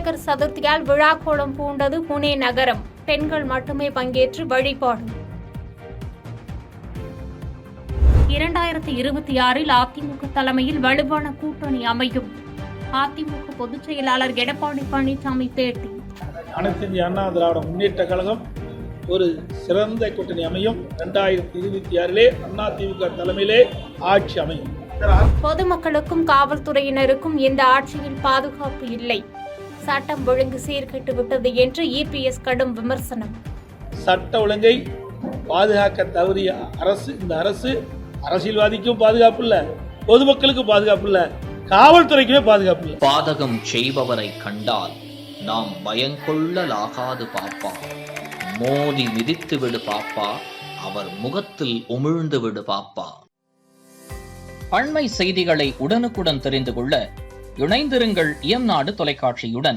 விநாயகர் சதுர்த்தியால் விழாக்கோலம் பூண்டது புனே நகரம். பெண்கள் மட்டுமே பங்கேற்று வழிபாடு. 2026 அதிமுக தலைமையில் வலுவான கூட்டணி அமையும். அதிமுக பொதுச் செயலாளர் எடப்பாடி பழனிசாமி பேட்டி. அனைத்து இந்திய அண்ணா திராவிட முன்னேற்ற கழகம் ஒரு சிறந்த கூட்டணி அமையும். 2026 அதிமுக தலைமையிலே ஆட்சி அமையும். பொதுமக்களுக்கும் காவல்துறையினருக்கும் இந்த ஆட்சியில் பாதுகாப்பு இல்லை. சட்டம் ஒழுங்கு சீர்கெட்டு விட்டது என்று EPS கடும் விமர்சனம். சட்ட ஒழுங்கை பாதுகாக்க தவறிய அரசு இந்த அரசு அரசியல்வாதிக்கும் பாதுகாப்பு இல்ல, பொதுமக்களுக்கும் பாதுகாப்பு இல்ல, காவல்துறைக்குமே பாதுகாப்பு இல்லை. பாதகம் செய்பவரை கண்டால் நாம் பயங்கொள்ளலாகாது பாப்பா, மோதி மிதித்து விடு பாப்பா, அவர் முகத்தில் உமிழ்ந்து விடு பாப்பா. அண்மை செய்திகளை உடனுக்குடன் தெரிந்து கொள்ள இணைந்திருங்கள் இயம்நாடு தொலைக்காட்சியுடன்.